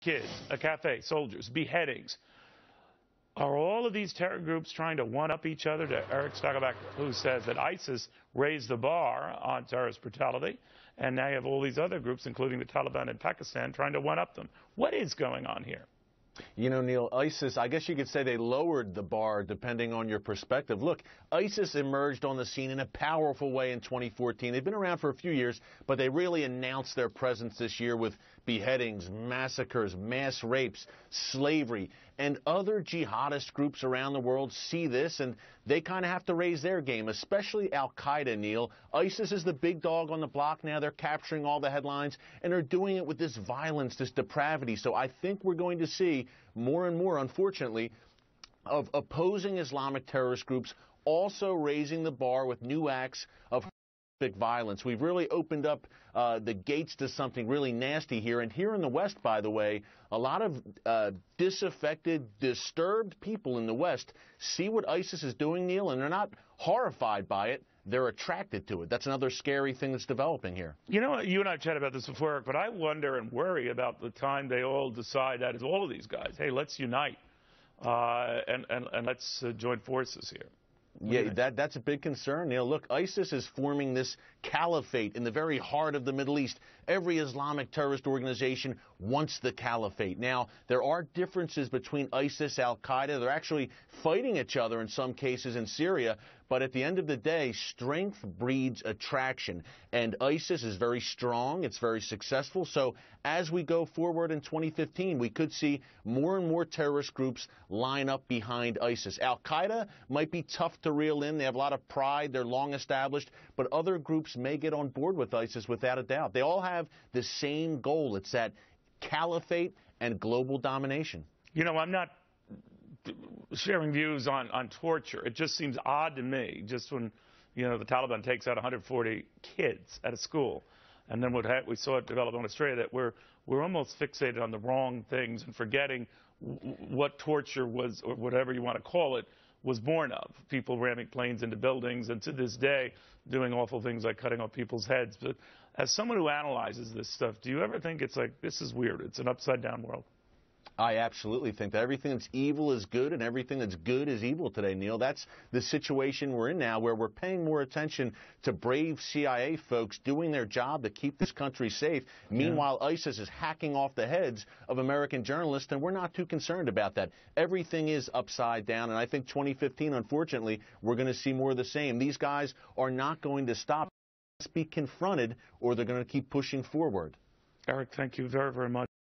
kids, a cafe, soldiers, beheadings. Are all of these terror groups trying to one-up each other? To Erick Stakelbeck, who says that ISIS raised the bar on terrorist brutality, and now you have all these other groups, including the Taliban in Pakistan, trying to one-up them. What is going on here? You know, Neil, ISIS, I guess you could say they lowered the bar depending on your perspective. Look, ISIS emerged on the scene in a powerful way in 2014. They've been around for a few years, but they really announced their presence this year with beheadings, massacres, mass rapes, slavery, and other jihadist groups around the world see this, and they kind of have to raise their game, especially Al-Qaeda, Neil. ISIS is the big dog on the block now. They're capturing all the headlines, and they're doing it with this violence, this depravity. So I think we're going to see more and more, unfortunately, of opposing Islamic terrorist groups also raising the bar with new acts of violence. We've really opened up the gates to something really nasty here. And here in the West, by the way, a lot of disaffected, disturbed people in the West see what ISIS is doing, Neil, and they're not horrified by it. They're attracted to it. That's another scary thing that's developing here. You know, you and I have chatted about this before, Eric, but I wonder and worry about the time they all decide, that is, all of these guys, hey, let's unite and let's join forces here. Yeah, that's a big concern, Neil. Look, ISIS is forming this caliphate in the very heart of the Middle East. Every Islamic terrorist organization wants the caliphate. Now, there are differences between ISIS, Al-Qaeda. They're actually fighting each other in some cases in Syria. But at the end of the day, strength breeds attraction. And ISIS is very strong. It's very successful. So as we go forward in 2015, we could see more and more terrorist groups line up behind ISIS. Al-Qaeda might be tough to reel in. They have a lot of pride. They're long established. But other groups may get on board with ISIS without a doubt. They all have the same goal. It's that caliphate and global domination. You know, I'm not sharing views on torture. It just seems odd to me, just when, you know, the Taliban takes out 140 kids at a school, and then what we saw it develop in Australia, that we're almost fixated on the wrong things and forgetting what torture was, or whatever you want to call it, was born of. People ramming planes into buildings, and to this day doing awful things like cutting off people's heads. But as someone who analyzes this stuff, do you ever think it's like, this is weird, it's an upside down world? I absolutely think that everything that's evil is good and everything that's good is evil today, Neil. That's the situation we're in now, where we're paying more attention to brave CIA folks doing their job to keep this country safe. Meanwhile, ISIS is hacking off the heads of American journalists, and we're not too concerned about that. Everything is upside down, and I think 2015, unfortunately, we're going to see more of the same. These guys are not going to stop. They must be confronted, or they're going to keep pushing forward. Eric, thank you very, very much.